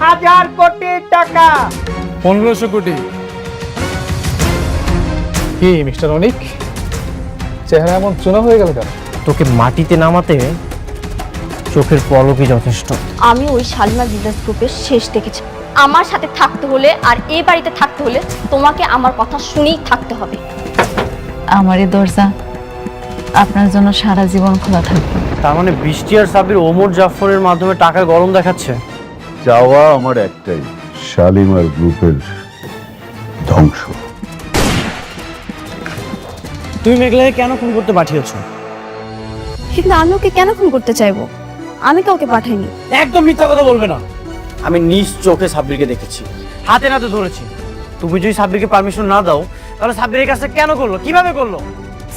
1000 কোটি টাকা। 1500 কোটি। কি মিস্টার অনিক, চেহারা এমন চুনা হয়ে গেল কেন? তোকে মাটিতে নামাতে চোখের পলকই যথেষ্ট। আমি ওই শালিমার বিজনেস গ্রুপের শেষ দেখেছি। আমার সাথে থাকতে হলে আর এই বাড়িতে থাকতে হলে তোমাকে আমার কথা শুনেই থাকতে হবে। আমার এই দরজা আপনার জন্য সারা জীবন খোলা থাকবে। তার মানে বৃষ্টি আর সাবির ওমর জাফরের মাধ্যমে টাকার গরম দেখাচ্ছে। চাওয়া আমার একটাই, শালিমার গ্রুপের ধ্বংস। তুমি মেঘলাকে কেন খুন করতে পাঠিয়েছো? কিন্তু আমি ওকে কেন খুন করতে চাইবো? আমি কাউকে পাঠাইনি। একদম মিথ্যা কথা বলবে না। আমি নিজ চোখে সাব্বিরকে দেখেছি, হাতে নাতে ধরেছি। তুমি যদি সাব্বিরকে পারমিশন না দাও তাহলে সাব্বিরের কাছে কেন করলো, কিভাবে করলো?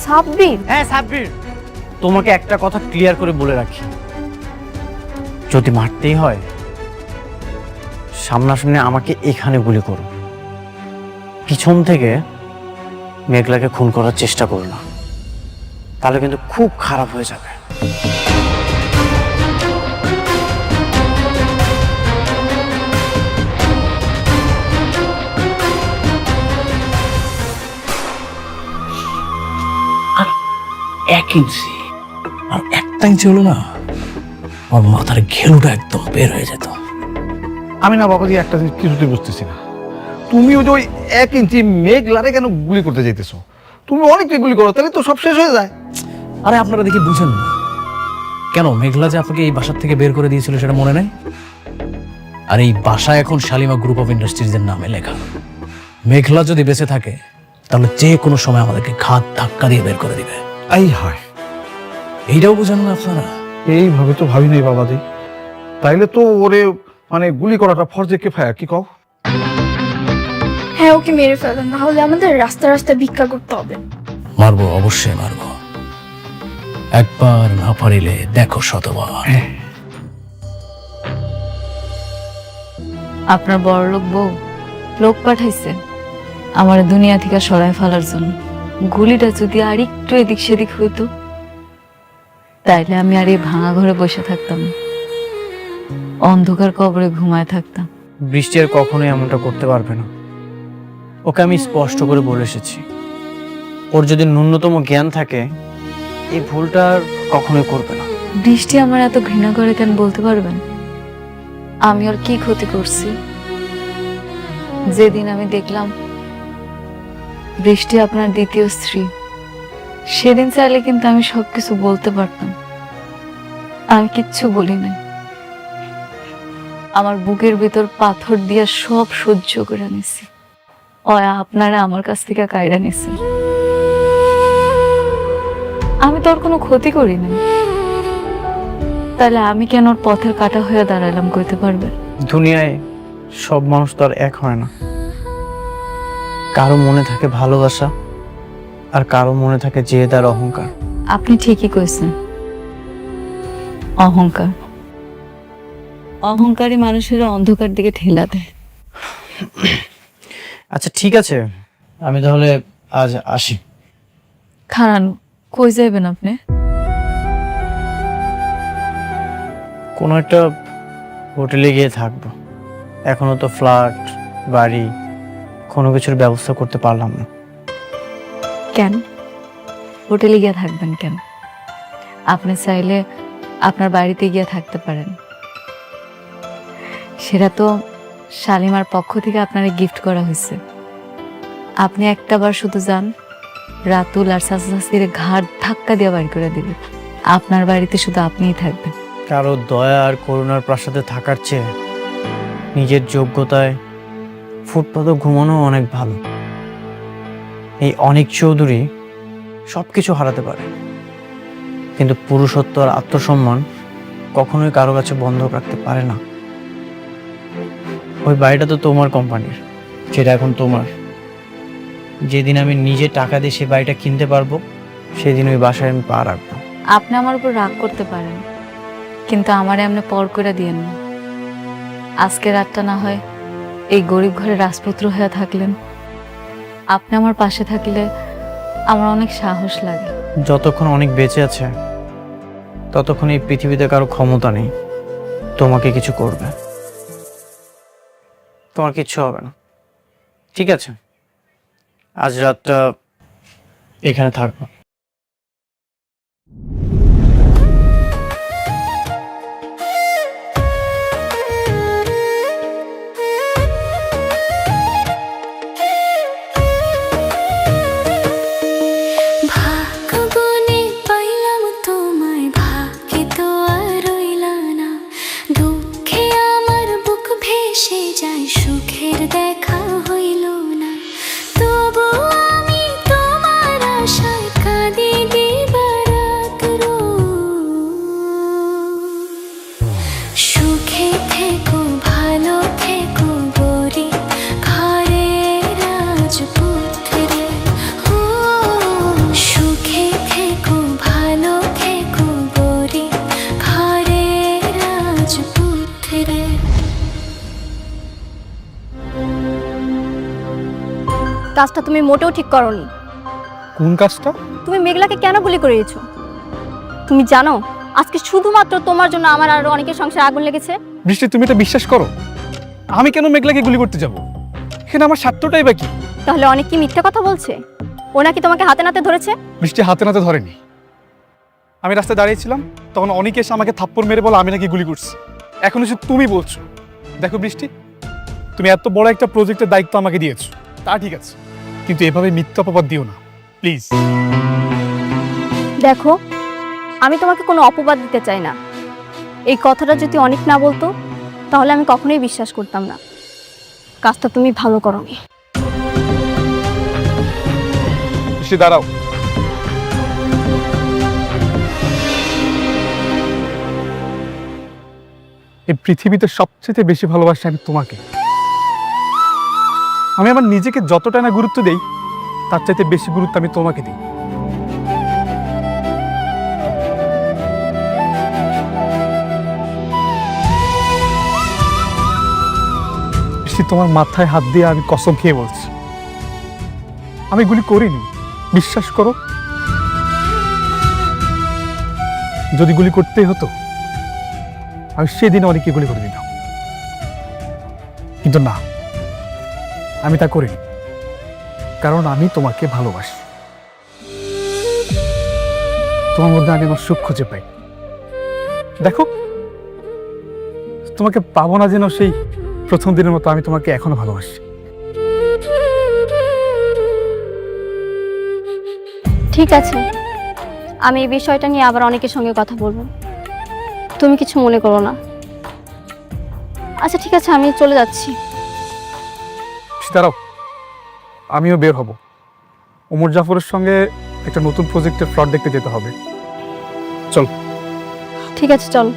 সাব্বির? হ্যাঁ সাব্বির। তোমাকে একটা কথা ক্লিয়ার করে বলে রাখি, যদি মারতেই হয় সামনাসামনি আমাকে এখানে গুলি করো, পিছন থেকে মেঘলাকে খুন করার চেষ্টা করো না, তাহলে কিন্তু খুব খারাপ হয়ে যাবে। এক ইঞ্চি আর একটা ইঞ্চি হলো না, আমার মাথার ঘেলুটা একদম বের হয়ে যেত। আমি না বাবাজি একটা জিনিস কিছুতেই বুঝতেছি না, তুমি ওই যে ওই 1 ইঞ্চি মেঘলারে কেন গুলি করতে যাইতেছো? তুমি অনেককে গুলি করো, তাহলে তো সব শেষ হয়ে যায়। আরে আপনারা দেখি বুঝেন না কেন? মেঘলা যে আপনাকে এই বাসার থেকে বের করে দিয়েছিল সেটা মনে নেই? আর এই বাসা এখন শালিমা গ্রুপ অফ ইন্ডাস্ট্রিজের নামে লেখা। মেঘলা যদি বেঁচে থাকে তাহলে যে কোনো সময় আমাদেরকে ঘাত ধাক্কা দিয়ে বের করে দিবে। এই হয়, এইটাও বুঝেন না আপনারা? এইভাবে তো ভাবি নাই বাবাজি। তাইলে তো ওরে মানে গুলি করাটা ফরজে কিফায়া, কি কও? হ্যাঁ, ওকে মেরে ফেলেন, না হলে আমাদের রাস্তা রাস্তা ভিক্ষা করতে হবে। মারবো, অবশ্যই মারবো। একবার না পারিলে দেখো শতবার। আপনার বড়লোক বউ লোক পাঠাইছে আমার দুনিয়া থেকে সরায় ফেলার জন্য। গুলিটা যদি আর একটু এদিক সেদিক হইতো তাইলে আমি আর এই ভাঙা ঘরে বসে থাকতাম না, অন্ধকার কবরে ঘুমায় থাকতাম। বৃষ্টি আর কখনোই এমনটা করতে পারবে না। ওকে আমি স্পষ্ট করে বলে এসেছি, ওর যদি ন্যূনতম জ্ঞান থাকে এই ভুলটা আর কখনোই করবে না। বৃষ্টি আমার এত ঘৃণা করে কেন বলতে পারবেন? আমি ওর কি ক্ষতি করছি? যেদিন আমি দেখলাম বৃষ্টি আপনার দ্বিতীয় স্ত্রী, সেদিন চাইলে কিন্তু আমি সবকিছু বলতে পারতাম। আমি কিচ্ছু বলি নাই। আমার বুকের ভিতর পাথর দিয়া সব সহ্য করে নিছি। আপনারা আমার কাছ থেকে কায়রা নিছেন। আমি তো ওর কোনো ক্ষতি করি নাই, তাহলে আমি কেন ওর পথের কাটা হয়ে দাঁড়ালাম কইতে পারবেন? দুনিয়ায় সব মানুষ তো আর এক হয় না। কারো মনে থাকে ভালোবাসা আর কারো মনে থাকে জেদ আর অহংকার। আপনি ঠিকই কইছেন, অহংকার। অহংকারী মানুষের অন্ধকার দিকে ঠেলা দেয়। আচ্ছা ঠিক আছে, আমি তাহলে আজ আসি। খারান, কই যাইবেন আপনি? কোনো একটা হোটেলে গিয়ে থাকবো। এখনো তো ফ্ল্যাট বাড়ি কোনো কিছুর ব্যবস্থা করতে পারলাম না। কেন হোটেলে গিয়ে থাকবেন কেন? আপনি চাইলে আপনার বাড়িতে গিয়ে থাকতে পারেন। সেটা তো শালিমার পক্ষ থেকে আপনারে গিফট করা হয়েছে। আপনি একটাবার শুধু যান, রাতুল আর চাচা চাচির ঘাট ধাক্কা দিয়ে বাড়ি করে দিবে। আপনার বাড়িতে শুধু আপনিই থাকবেন। কারো দয়া আর করুণার প্রাসাদে থাকার চেয়ে নিজের যোগ্যতায় ফুটপাতে ঘুমানো অনেক ভালো। এই অনেক চৌধুরী সবকিছু হারাতে পারে, কিন্তু পুরুষত্ব আর আত্মসম্মান কখনোই কারো কাছে বন্ধক রাখতে পারে না। ওই বাড়িটা তো তোমার কোম্পানির, সেটা এখন তোমার। যেদিন আমি নিজে টাকা দিয়ে সেই বাড়িটা কিনতে পারবো সেদিন ওই বাসায় আমি পা রাখবো। আপনি আমার উপর রাগ করতে পারেন, কিন্তু আমারে এমনি পর করে দিয়েন না। আজকে রাতটা না হয় এই গরিব ঘরে রাজপুত্র হয়ে থাকলেন। আপনি আমার পাশে থাকলে আমার অনেক সাহস লাগে। যতক্ষণ অনেক বেঁচে আছে ততক্ষণ এই পৃথিবীতে কারো ক্ষমতা নেই তোমাকে কিছু করবে। তোমার কিচ্ছু হবে না, ঠিক আছে? আজ রাতটা এখানে থাকবো। ভাগ্যগুণে পাইলাম তোমায়, ভাগ্যে তো আর রইলা না। দুঃখে আমার বুক ভেসে যায়, সুখের দেখা হইল না। তবু আমি তোমার আশায় কাঁদি দিবারাত সুখে থেকো, ভালো থেকো গরিব ঘরের রাজপুত্রে। ও সুখে থেকো, ভালো থেকো গরিব ঘরের রাজপুত্রে। কাজটা তুমি মোটেও ঠিক করোনি। কোন কাজটা? তুমি মেঘলাকে কেন গুলি করিয়েছো? তুমি জানো আজকে শুধুমাত্র তোমার জন্য আমার আরো অনেকের সংসারে আগুন লেগেছে। বৃষ্টি, তুমি এটা বিশ্বাস করো? আমি কেন মেঘলাকে গুলি করতে যাব? এখানে আমার স্বার্থটাই বা কি? তাহলে অনেক কি মিথ্যা কথা বলছে? ও নাকি তোমাকে হাতে নাতে ধরেছে? বৃষ্টি হাতে নাতে ধরেনি। আমি রাস্তায় দাঁড়িয়েছিলাম, তখন অনেকে এসে আমাকে থাপ্পড় মেরে বলে আমি নাকি গুলি করছি। এখন এসে তুমি বলছো। দেখো বৃষ্টি, তুমি এত বড় একটা প্রজেক্টের দায়িত্ব আমাকে দিয়েছো, তা ঠিক আছে, কিন্তু এভাবে মিথ্যা অপবাদ দিও না প্লিজ। দেখো, আমি তোমাকে কোনো অপবাদ দিতে চাই না। এই কথাটা যদি অনেক না বলতো তাহলে আমি কখনোই বিশ্বাস করতাম না। কাজটা তুমি ভালো করোনি। বৃষ্টি দাঁড়াও। এই পৃথিবীতে সবচেয়ে বেশি ভালোবাসি আমি তোমাকে। আমি আমার নিজেকে যতটা না গুরুত্ব দেই, তার চাইতে বেশি গুরুত্ব আমি তোমাকে দিই। তোমার মাথায় হাত দিয়ে আমি কসম খেয়ে বলছি, আমি গুলি করিনি, বিশ্বাস করো। যদি গুলি করতেই হতো আমি সেদিন অনেকে গুলি করে দিতাম, কিন্তু না, আমি তা করিনি, কারণ আমি তোমাকে ভালোবাসি। তোমার মধ্যে আমি আমার সুখ খুঁজে পাই। দেখো, তোমাকে পাবো না যেন সেই প্রথম দিনের মতো আমি তোমাকে এখনো ভালোবাসি। ঠিক আছে, আমি এই বিষয়টা নিয়ে আবার অনেকের সঙ্গে কথা বলবো, তুমি কিছু মনে করো না। আচ্ছা ঠিক আছে, আমি চলে যাচ্ছি। দাঁড়াও, আমিও বের হব। ওমর জাফরের সঙ্গে একটা নতুন প্রজেক্টের প্লট দেখতে যেতে হবে। চল। ঠিক আছে, চল।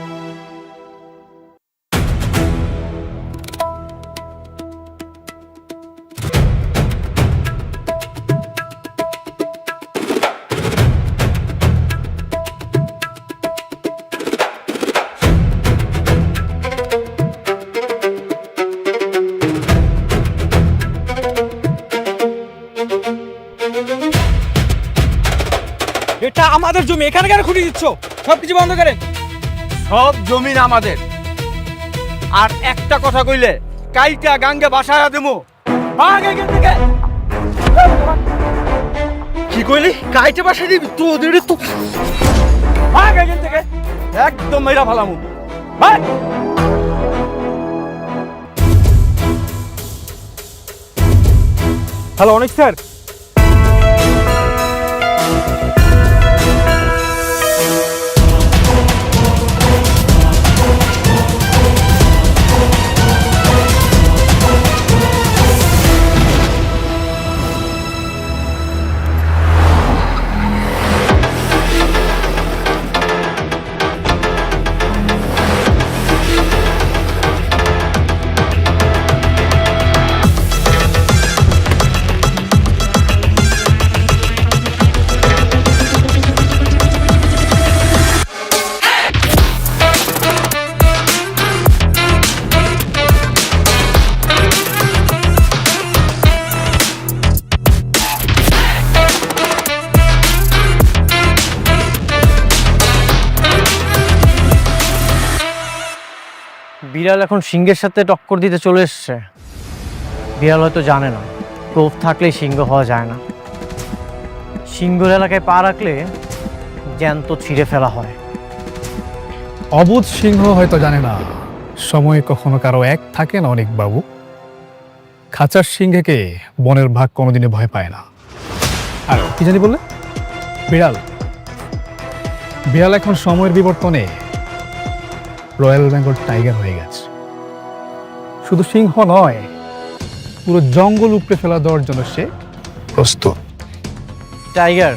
এটা আমাদের জমি, এখানে কেন খুঁটি দিচ্ছ? সবকিছু বন্ধ করেন। সব জমিন আমাদের। আর একটা কথা কইলে কাইটা গাঙ্গে বাসায় দেবো। ভাগ এখান থেকে। কি কইলি? কাইটা বাসায় দিবি? তোদের তো ভাগ এখান থেকে, একদম মেরা ফালামু। ভাগ। হ্যালো অনেক স্যার, বিড়াল এখন সিংহের সাথে টক্কর দিতে চলে এসছে। বিড়াল হয়তো জানে না লোভ থাকলেই সিংহ হওয়া যায় না। সিংহর এলাকায় পা রাখলে জ্যান্ত ছিঁড়ে ফেলা হয়। অবুধ সিংহ হয়তো জানে না সময় কখনো কারো এক থাকে না অনেক বাবু। খাঁচার সিংহকে বনের ভাগ কোনোদিনে ভয় পায় না। আর কি জানি বললে? বিড়াল। বিড়াল এখন সময়ের বিবর্তনে রয়্যাল বেঙ্গল টাইগার হয়ে গেছে। শুধু সিংহ নয়, পুরো জঙ্গল উপড়ে ফেলা দেওয়ার জন্য সে প্রস্তুত। টাইগার,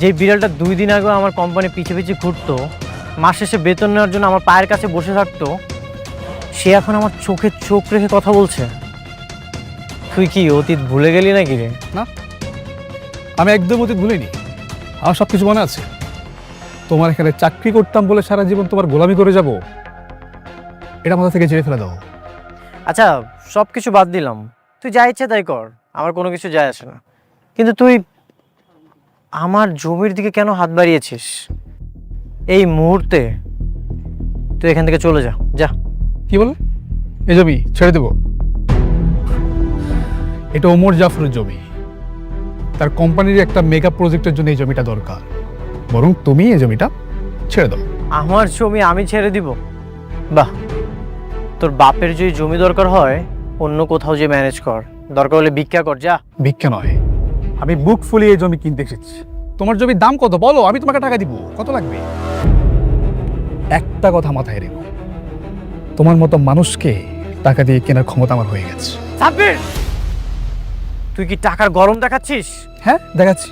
যে বিড়ালটা 2 দিন আগে আমার কোম্পানি পিছে পিছে ঘুরতো, মাস শেষে বেতন নেওয়ার জন্য আমার পায়ের কাছে বসে থাকতো, সে এখন আমার চোখে চোখ রেখে কথা বলছে। তুই কি অতীত ভুলে গেলি নাকি রে? না, আমি একদম অতীত ভুলিনি। আমার সব কিছু মনে আছে। তোমার এখানে চাকরি করতাম বলে সারা জীবন তোমার গোলামি করে যাব, এটা মাথা থেকে ঝেড়ে ফেলে দাও। আচ্ছা, সব কিছু বাদ দিলাম, তুই যা ইচ্ছে তাই কর, আমার কোনো কিছু যায় আসে না। কিন্তু তুই আমার জমির দিকে কেন হাত বাড়িয়েছিস? এই মুহূর্তে তুই এখান থেকে চলে যা। যা। কি বলে? এই জমি ছেড়ে দেব? এটা ওমর জাফরের জমি। তার কোম্পানির একটা মেগা প্রজেক্টের জন্য এই জমিটা দরকার। বরং তুমি এই জমিটা ছেড়ে দাও। আমার জমি আমি ছেড়ে দিব? বাহ, তোর বাপের যদি জমি দরকার হয় অন্য কোথাও যে ম্যানেজ কর, দরকার হলে ভিক্ষা কর। যা। ভিক্ষা নয়, আমি বুক ফুলিয়ে এই জমি কিনতে এসেছি। তোমার জমির দাম কত বলো, আমি তোমাকে টাকা দিব। কত লাগবে? একটা কথা মাথায় রেখো, তোমার মতো মানুষকে টাকা দিয়ে কেনার ক্ষমতা আমার হয়ে গেছে। সাব্বির, তুই কি টাকার গরম দেখাচ্ছিস? হ্যাঁ, দেখাচ্ছি।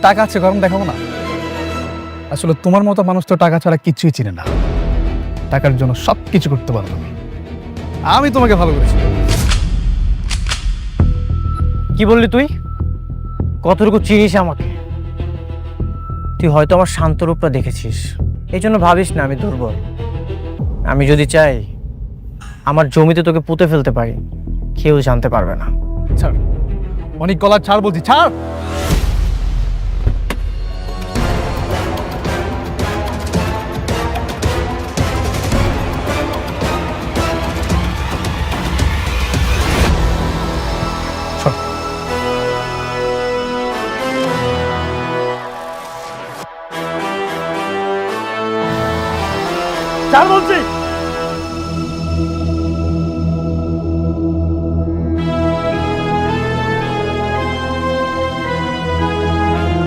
টাকা আছে, গরম দেখাবো না? আসলে তোমার মতো মানুষ তো টাকা ছাড়া কিছুই চিনে না। টাকার জন্য সব কিছু করতে পারো তুমি। আমি তোমাকে ভালো করেছি। কি বললি তুই? কতটুকু চিনিস আমাকে? তুই হয়তো আমার শান্ত রূপটা দেখেছিস, এই জন্য ভাবিস না আমি দুর্বল। আমি যদি চাই আমার জমিতে তোকে পুঁতে ফেলতে পারি, কেউ জানতে পারবে না। ছাড়, অনেক গলা ছাড় বলছি, ছাড়। ছাড় বলছি।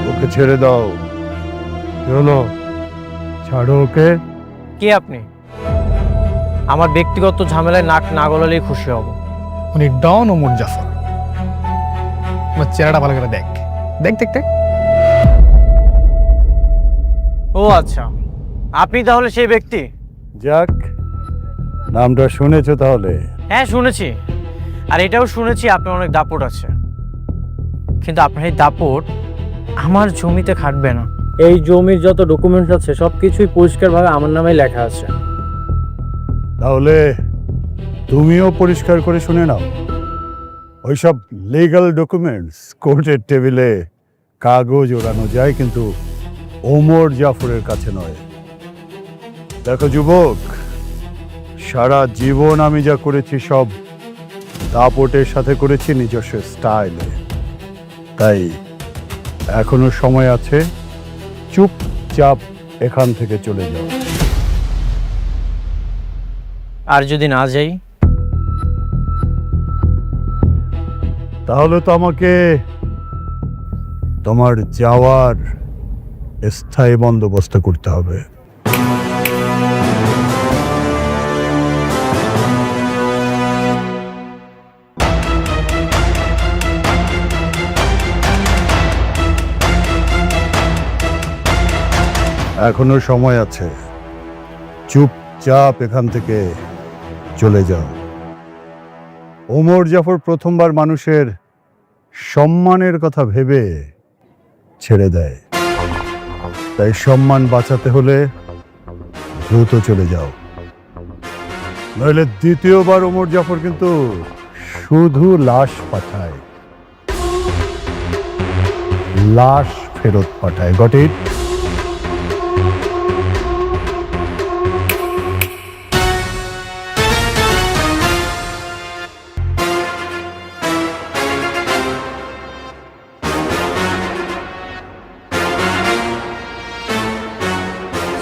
ওকে ছেড়ে দাও। কি হলো? ছাড়ো ওকে। কে আপনি? আমার ব্যক্তিগত ঝামেলায় নাক না গলালেই খুশি হব। উনি ডন ওমর জাফর। আমার চেহারাটা ভালো করে দেখ, দেখ দেখ দেখ। ও আচ্ছা, আপনি তাহলে সেই ব্যক্তি? যাক, নামটা শুনেছো তাহলে? হ্যাঁ শুনেছি, আর এটাও শুনেছি আপনার অনেক দাপট আছে। কিন্তু আপনার এই দাপট আমার জমিতে খাটবে না। এই জমির যত ডকুমেন্টস আছে সব কিছুই পরিষ্কারভাবে আমার নামে লেখা আছে। তাহলে তুমিও পরিষ্কার করে শুনে নাও। ওইসব লিগ্যাল ডকুমেন্টস কোর্টের টেবিলে কাগজ ওড়ানো যায়, কিন্তু ওমর জাফরের কাছে নয়। দেখো যুবক, সারা জীবন আমি যা করেছি সব দাপটের সাথে করেছি, নিজস্ব স্টাইলে। তাই এখনো সময় আছে, চুপচাপ এখান থেকে চলে যাও। আর যদি না যাই? তাহলে তো আমাকে তোমার যাওয়ার স্থায়ী বন্দোবস্ত করতে হবে। এখনো সময় আছে, চুপচাপ এখান থেকে চলে যাও। ওমর জাফর প্রথমবার মানুষের সম্মানের কথা ভেবে ছেড়ে দেয়, তাই সম্মান বাঁচাতে হলে দ্রুত চলে যাও, নইলে দ্বিতীয়বার ওমর জাফর কিন্তু শুধু লাশ পাঠায়, লাশ ফেরত পাঠায়। Got it?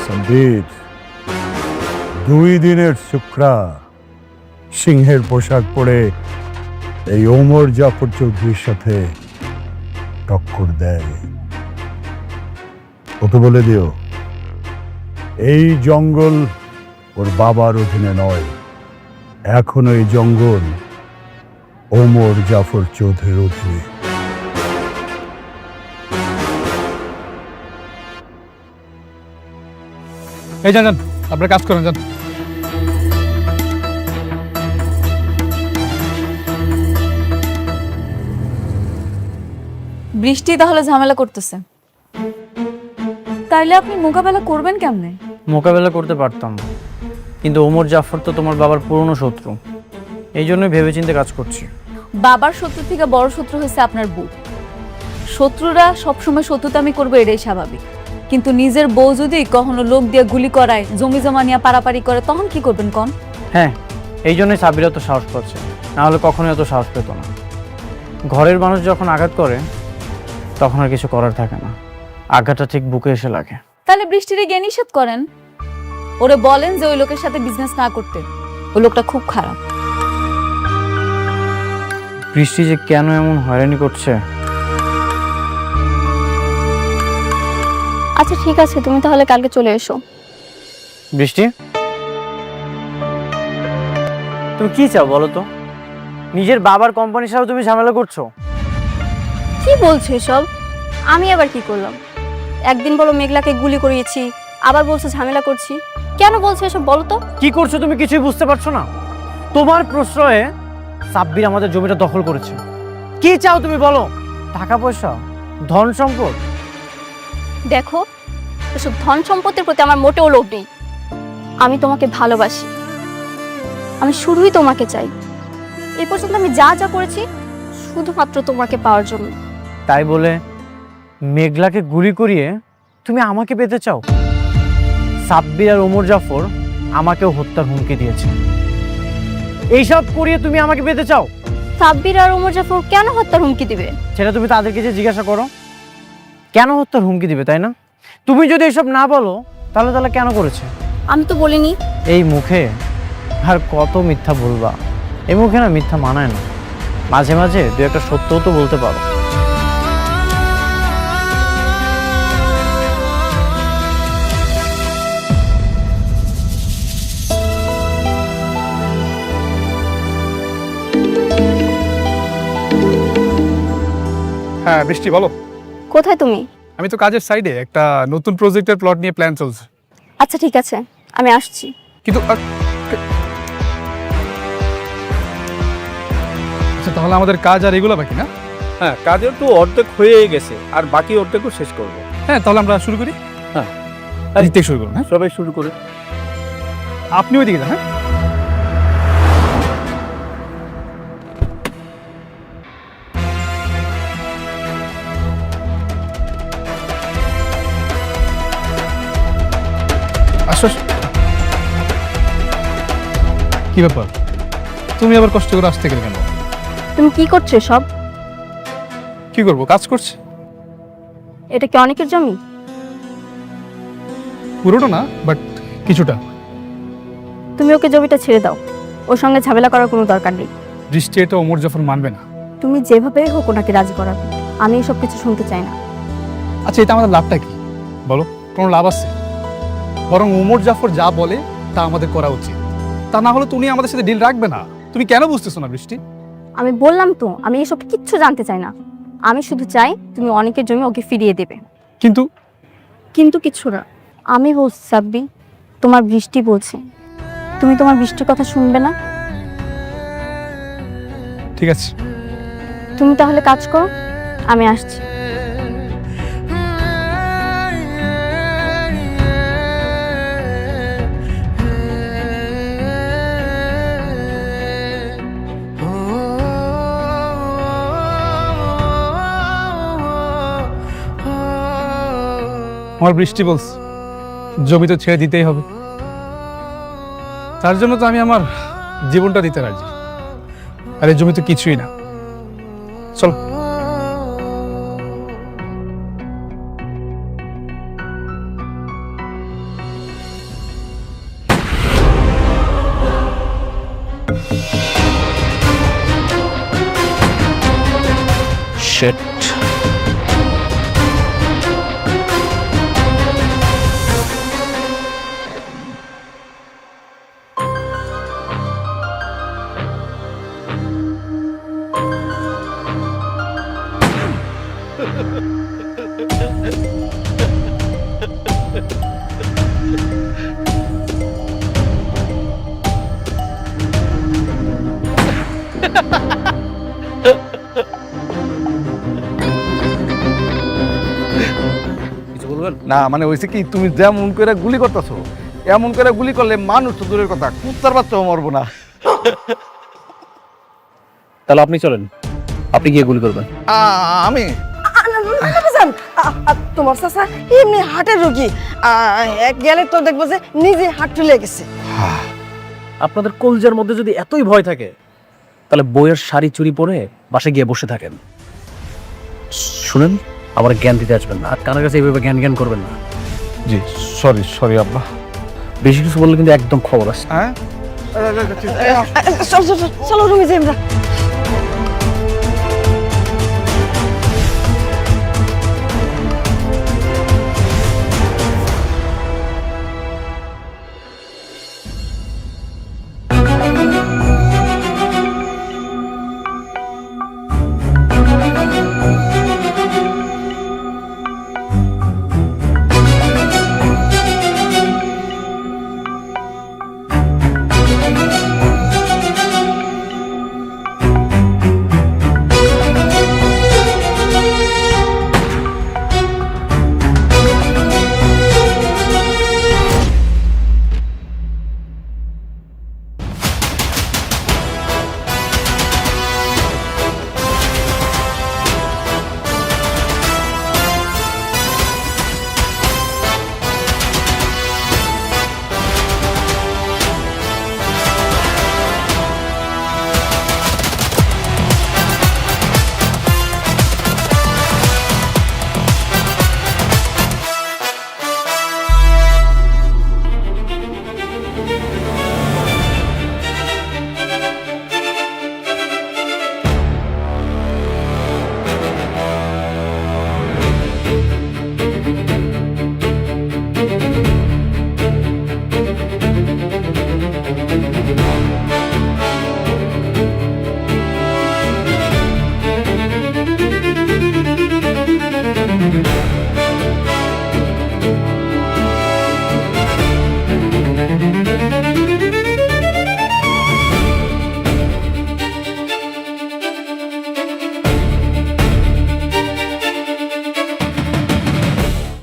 সম্বিত, 2 দিনের শুক্রা সিংহের পোশাক পরে এই ওমর জাফর চৌধুরীর সাথে টক্কর দেয়। ওকে বলে দিও এই জঙ্গল ওর বাবার অধীনে নয়, এখন এই জঙ্গল ওমর জাফর চৌধুরীর অধীনে। এই যান যান, আপনার কাজ করেন, যান। বৃষ্টি তাহলে ঝামেলা করতেছে, তাইলে আপনি মোকাবেলা করবেন কেমনে? মোকাবেলা করতে পারতাম, কিন্তু ওমর জাফর তো তোমার বাবার পুরনো শত্রু, এই জন্যই ভেবেচিন্তে কাজ করছি। বাবার শত্রু থেকে বড় শত্রু হয়েছে আপনার বউ। শত্রুরা সবসময় শত্রুতামি করবে, এটাই স্বাভাবিক, কিন্তু নিজের বউ যদি কখনো লোক দিয়ে গুলি করায়, জমি জমা নিয়ে পারাপারি করে, তখন কি করবেন কন? হ্যাঁ, এই জন্যই সাবিরা তো সাহস পাচ্ছে, না হলে কখনোই এত সাহস পেত না। ঘরের মানুষ যখন আঘাত করে তখন আর কিছু করার থাকে না, আঘাতটা ঠিক বুকে এসে লাগে। তাহলে বৃষ্টিরে গিয়ে নিষেধ করেন, ওরে বলেন যে ওই লোকের সাথে বিজনেস না করতে, ওই লোকটা খুব খারাপ। বৃষ্টি যে কেন এমন হয়রানি করছে। আচ্ছা ঠিক আছে, তুমি তাহলে কালকে চলে এসো। বৃষ্টি, তুমি কি চাও বলো তো? নিজের বাবার কোম্পানির সাথে তুমি ঝামেলা করছো। কি বলছো এসব? আমি আবার কি করলাম? একদিন বলো মেঘলাকে গুলি করিয়েছি, আবার বলছো ঝামেলা করছি। কেন বলছো এসব বলো তো? কি করছো তুমি কিছুই বুঝতে পারছো না? তোমার প্রশ্রয়ে সাব্বির আমাদের জমিটা দখল করেছে। কি চাও তুমি বলো? টাকা পয়সা, ধন সম্পদ? দেখো, এসব ধন সম্পত্তির প্রতি আমার মোটেও লোভ নেই। আমি তোমাকে ভালোবাসি, আমি শুধুই তোমাকে চাই। এই পর্যন্ত আমি যা যা করেছি শুধুমাত্র তোমাকে পাওয়ার জন্য। তাই বলে মেঘলাকে গুলি করিয়ে তুমি আমাকে পেতে চাও? সাব্বির আর ওমর জাফর আমাকেও হত্যার হুমকি দিয়েছে, এইসব করিয়ে তুমি আমাকে পেতে চাও? সাব্বির আর ওমর জাফর কেন হত্যার হুমকি দিবে? সেটা তুমি তাদেরকে যে জিজ্ঞাসা করো, কেন হত্যার হুমকি দিবে, তাই না? তুমি যদি এসব না বলো তাহলে তাহলে কেন করেছে? আমি তো বলিনি। এই মুখে আর কত মিথ্যা বলবা? এই মুখে না মিথ্যা মানায় না, মাঝে মাঝে দু একটা সত্যও তো বলতে পারো। হ্যাঁ বৃষ্টি, বলো। কোথায় তুমি? আমি তো কাজের সাইডে একটা নতুন প্রজেক্টের প্লট নিয়ে প্ল্যান চলছে। আচ্ছা ঠিক আছে, আমি আসছি। কিন্তু আচ্ছা, তাহলে আমাদের কাজ আর এগুলো বাকি না? হ্যাঁ, কাজের তো অর্ধেক হয়ে গেছে, আর বাকি অর্ধেকও শেষ করবো। হ্যাঁ, তাহলে আমরা শুরু করি। হ্যাঁ, দিক থেকে শুরু করুন। হ্যাঁ, সবাই শুরু করে। আপনি ওইদিকে যান। হ্যাঁ, আসো। কি ব্যাপার, তুমি আবার কষ্ট করে আসতে গেলে কেন? তুমি কি করছো সব? কি করবো, কাজ করছি। এটা কি অনেকের জমি? পুরোটা না, বাট কিছুটা। তুমি ওকে জমিটা ছেড়ে দাও, ওর সঙ্গে ঝামেলা করার কোনো দরকার নেই। বৃষ্টি এটা ওমর জাফর মানবে না। তুমি যেভাবে হোক ওনাকে রাজি করাবে, আমি এসব কিছু শুনতে চাই না। আচ্ছা, এটা আমাদের লাভটা কি বলো? কোনো লাভ আছে? বরং ওমর জাফর যা বলে তা আমাদের করা উচিত, তা না হলে তুমি আমাদের সাথে ডিল রাখবে না। তুমি কেন বুঝতেছো না বৃষ্টি? আমি বললাম তো, আমি এসব কিচ্ছু জানতে চাই না। আমি শুধু চাই তুমি অনেকের জমি ওকে ফিরিয়ে দেবে। কিন্তু কিন্তু কিছু না, আমি বলছি সাব্বি, তোমার বৃষ্টি বলছে, তুমি তোমার বৃষ্টির কথা শুনবে না? ঠিক আছে, তুমি তাহলে কাজ করো, আমি আসছি। আমার বৃষ্টি বলছে জমি তো ছেড়ে দিতেই হবে, তার জন্য তো আমি আমার জীবনটা দিতে রাজি। আর এই জমি তো কিছুই না। চলো। শেট। কিছু বলবেন? না মানে হয়েছে কি, তুমি যেমন করে গুলি করতেছো এমন করে গুলি করলে মানুষ তো দূরের কথা, কুত্তার বাচ্চাও মরবো না। তাহলে আপনি চলেন, আপনি গিয়ে গুলি করবেন। আমি তোমার চাচা এমনি হার্টের রোগী, এক গেলে তো দেখবো যে নিজে হার্ট তুলে গেছে। আপনাদের কলজার মধ্যে যদি এতই ভয় থাকে তাহলে বইয়ের শাড়ি চুরি পরে বাসে গিয়ে বসে থাকেন। শুনেন, আমার জ্ঞান দিতে আসবেন না, আর কানের কাছে এইভাবে জ্ঞান জ্ঞান করবেন না। জি সরি আব্বা। বেশি কিছু বললে কিন্তু একদম খবর আছে। হ্যাঁ চলো রুমে যাই আমরা।